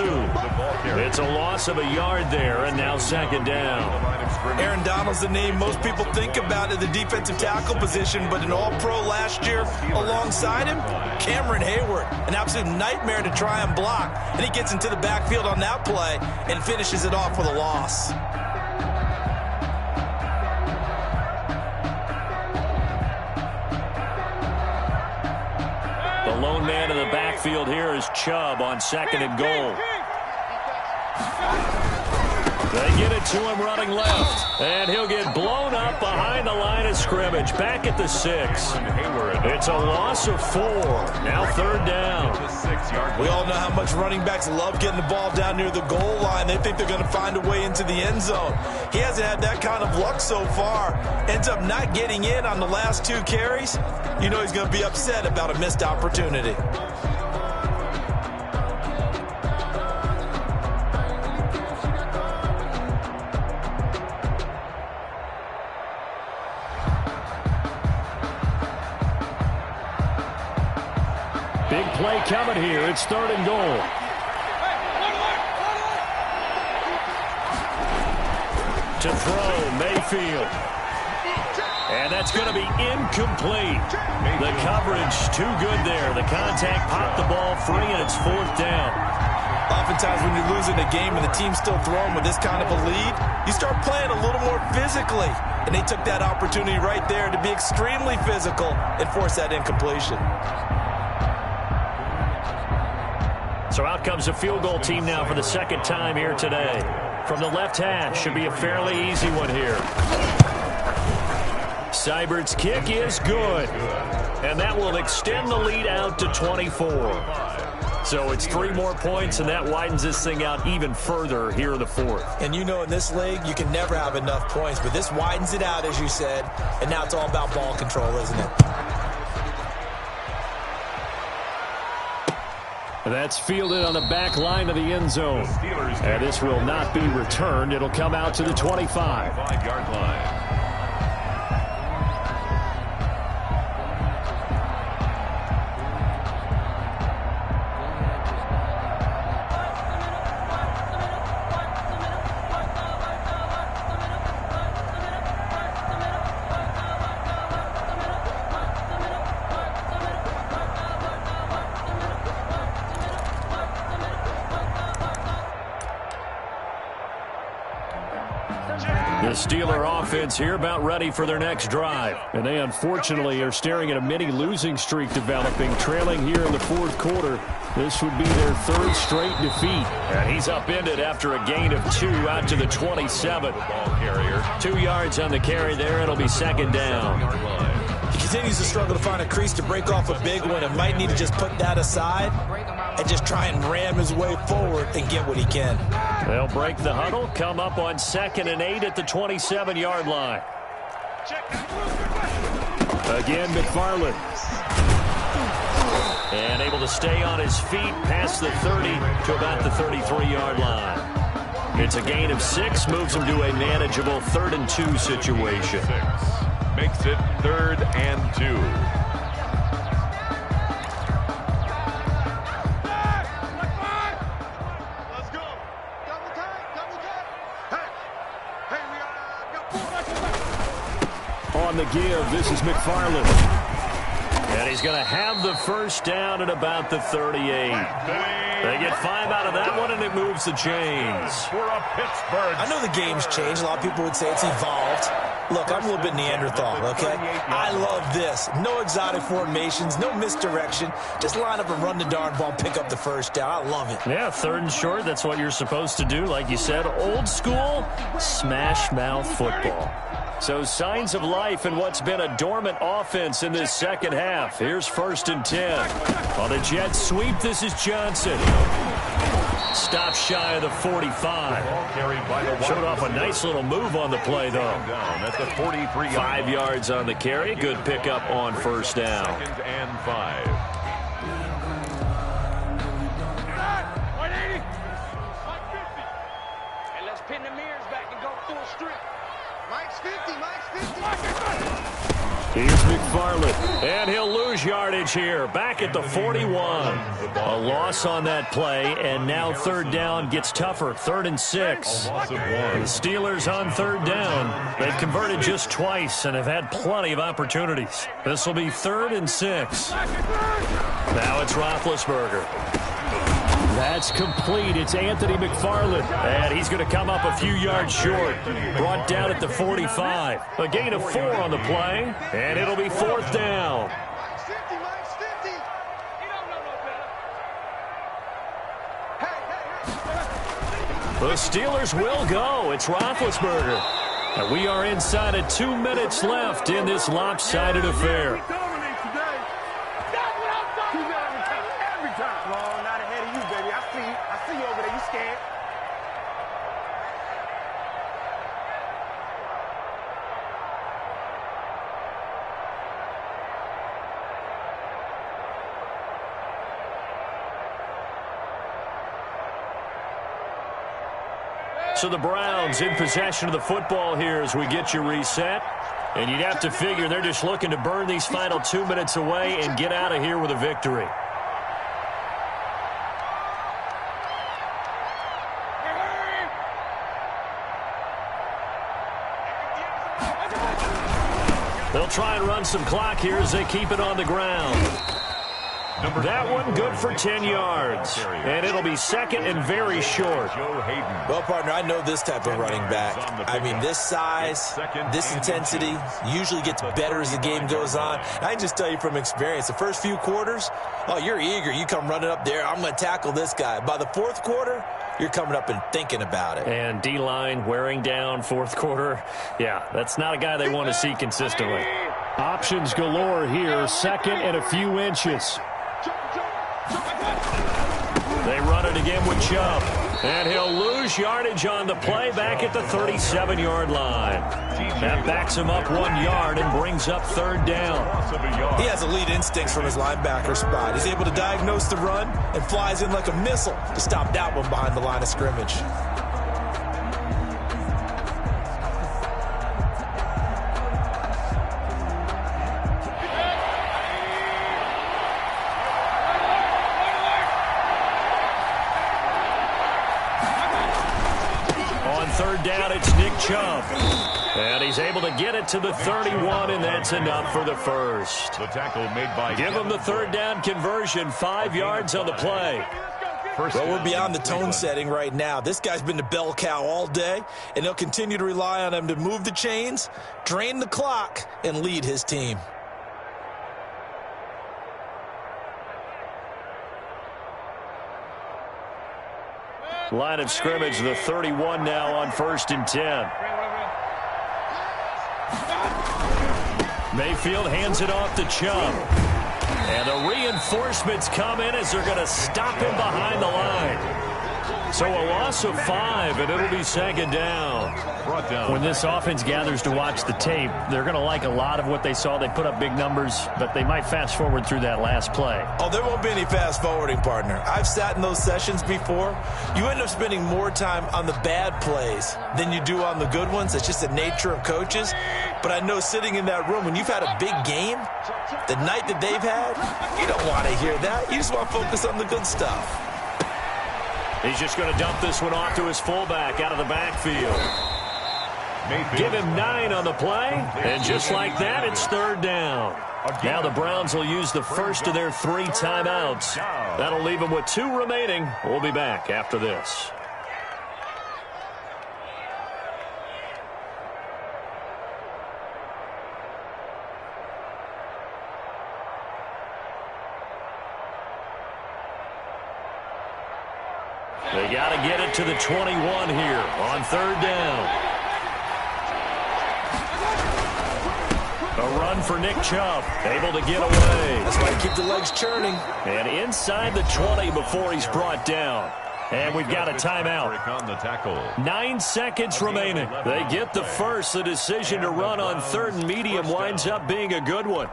It's a loss of a yard there, and now 2nd down. Aaron Donald's the name most people think about at the defensive tackle position, but an all-pro last year alongside him, Cameron Hayward. An absolute nightmare to try and block. And he gets into the backfield on that play and finishes it off with a loss. lone man in the backfield here is Chubb on 2nd and goal. They get it to him running left. And he'll get blown up behind the line of scrimmage. Back at the 6. It's a loss of 4. Now 3rd down. We all know how much running backs love getting the ball down near the goal line. They think they're going to find a way into the end zone. He hasn't had that kind of luck so far. Ends up not getting in on the last 2 carries. You know he's going to be upset about a missed opportunity. Big play coming here. It's 3rd and goal. To throw, Mayfield. And that's going to be incomplete. The coverage too good there. The contact popped the ball free, and it's 4th down. Oftentimes when you're losing a game and the team's still throwing with this kind of a lead, you start playing a little more physically. And they took that opportunity right there to be extremely physical and force that incompletion. So out comes a field goal team now for the 2nd time here today. From the left hash, should be a fairly easy one here. Seibert's kick is good. And that will extend the lead out to 24. So it's 3 more points, and that widens this thing out even further here in the 4th. And you know in this league, you can never have enough points, but this widens it out, as you said, and now it's all about ball control, isn't it? That's fielded on the back line of the end zone. And this will not be returned. It'll come out to the 25. 5-yard line. The Steeler offense here about ready for their next drive. And they unfortunately are staring at a mini losing streak developing, trailing here in the 4th quarter. This would be their 3rd straight defeat. And he's upended after a gain of 2 out to the 27. Ball carrier. 2 yards on the carry there. It'll be 2nd down. He continues to struggle to find a crease to break off a big one and might need to just put that aside and just try and ram his way forward and get what he can. They'll break the huddle, come up on 2nd and 8 at the 27-yard line. Again, McFarland. And able to stay on his feet past the 30 to about the 33-yard line. It's a gain of 6, moves him to a manageable 3rd and 2 situation. 6 makes it 3rd and 2. On the give, this is McFarland. And he's going to have the 1st down at about the 38. They get 5 out of that one, and it moves the chains. I know the game's changed. A lot of people would say it's evolved. Look, I'm a little bit Neanderthal, okay? I love this. No exotic formations, no misdirection. Just line up and run the darn ball, pick up the 1st down. I love it. Yeah, 3rd and short, that's what you're supposed to do. Like you said, old school, smash mouth football. So signs of life in what's been a dormant offense in this 2nd half. Here's 1st and 10. On the jet sweep, this is Johnson. Stop shy of the 45. Showed off a nice little move on the play, though. At the 43. 5 yards on the carry. Good pickup on 1st down. 2nd and 5. 180. 150. And let's pin the mirrors back and go full strip. Mike's 50. Mike's 50. Here's McFarland, and he'll lose yardage here. Back at the 41. A loss on that play, and now 3rd down gets tougher. 3rd and 6. The Steelers on 3rd down. They've converted just twice and have had plenty of opportunities. This will be 3rd and 6. Now it's Roethlisberger. That's complete. It's Anthony McFarland. And he's going to come up a few yards short. Brought down at the 45. A gain of 4 on the play. And it'll be 4th down. The Steelers will go. It's Roethlisberger. And we are inside of 2 minutes left in this lopsided affair. Come on, not ahead of you, baby. I see you. I see you over there. You scared. So the Browns in possession of the football here as we get you reset. And you'd have to figure they're just looking to burn these final 2 minutes away and get out of here with a victory. They'll try and run some clock here as they keep it on the ground. That one good for 10 yards. And it'll be second and very short. Well, partner, I know this type of running back. I mean, this size, this intensity usually gets better as the game goes on. I can just tell you from experience, the first few quarters, oh, you're eager. You come running up there, I'm going to tackle this guy. By the fourth quarter, you're coming up and thinking about it. And D-line wearing down fourth quarter. Yeah, that's not a guy they want to see consistently. Options galore here. Second and a few inches. They run it again with Chubb. And he'll lose yardage on the play back at the 37-yard line. That backs him up 1 yard and brings up third down. He has elite instincts from his linebacker spot. He's able to diagnose the run and flies in like a missile to stop that one behind the line of scrimmage. Third down, it's Nick Chubb. And he's able to get it to the 31, and that's enough for the first. The tackle made by Give him the third down conversion, 5 yards on the play. Well, we're beyond the tone setting right now. This guy's been the bell cow all day, and they'll continue to rely on him to move the chains, drain the clock, and lead his team. Line of scrimmage, the 31 now on 1st and 10. Mayfield hands it off to Chubb. And the reinforcements come in as they're going to stop him behind the line. So a loss of 5, and it'll be second down. When this offense gathers to watch the tape, they're going to like a lot of what they saw. They put up big numbers, but they might fast forward through that last play. Oh, there won't be any fast forwarding, partner. I've sat in those sessions before. You end up spending more time on the bad plays than you do on the good ones. It's just the nature of coaches. But I know sitting in that room, when you've had a big game, the night that they've had, you don't want to hear that. You just want to focus on the good stuff. He's just going to dump this one off to his fullback out of the backfield. Give him 9 on the play, and just like that, it's third down. Now the Browns will use the first of their 3 timeouts. That'll leave them with 2 remaining. We'll be back after this. They got to get it to the 21 here on third down. A run for Nick Chubb, able to get away. That's why you keep the legs churning. And inside the 20 before he's brought down. And we've got a timeout. 9 seconds remaining. They get the first. The decision to run on third and medium winds up being a good one.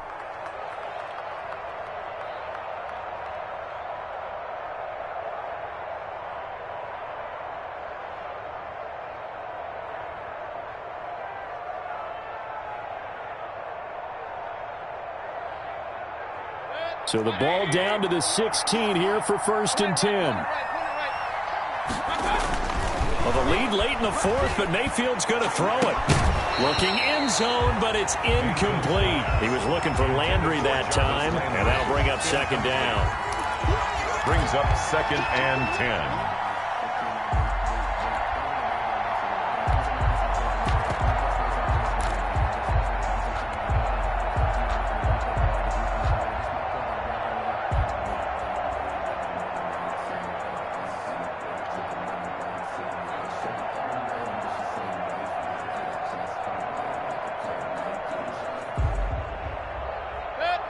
So the ball down to the 16 here for 1st and 10. Well, the lead late in the 4th, but Mayfield's going to throw it. Looking end zone, but it's incomplete. He was looking for Landry that time, and that'll bring up second down. Brings up 2nd and 10.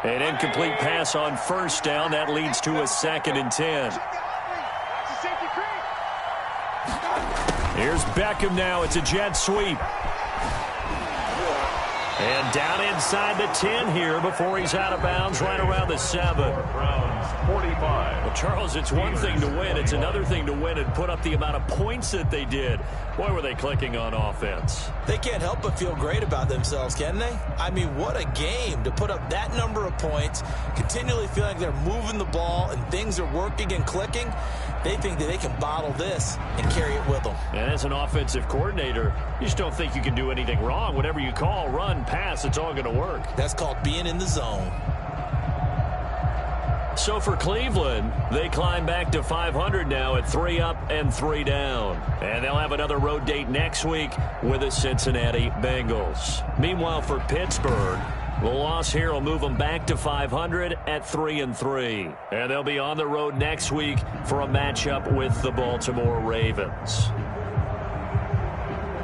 An incomplete pass on first down. That leads to a 2nd and 10. Here's Beckham now. It's a jet sweep. And down inside the 10 here before he's out of bounds right around the 7. Browns 45. Well, Charles, it's one thing to win. It's another thing to win and put up the amount of points that they did. Boy, were they clicking on offense. They can't help but feel great about themselves, can they? I mean, what a game to put up that number of points, continually feeling like they're moving the ball and things are working and clicking. They think that they can bottle this and carry it with them. And as an offensive coordinator, you just don't think you can do anything wrong. Whatever you call, run, pass, it's all going to work. That's called being in the zone. So for Cleveland, they climb back to 500 now at 3 up and 3 down. And they'll have another road date next week with the Cincinnati Bengals. Meanwhile, for Pittsburgh, the loss here will move them back to 500 at 3-3. And they'll be on the road next week for a matchup with the Baltimore Ravens.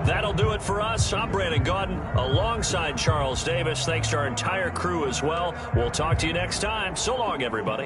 That'll do it for us. I'm Brandon Gaudin alongside Charles Davis. Thanks to our entire crew as well. We'll talk to you next time. So long, everybody.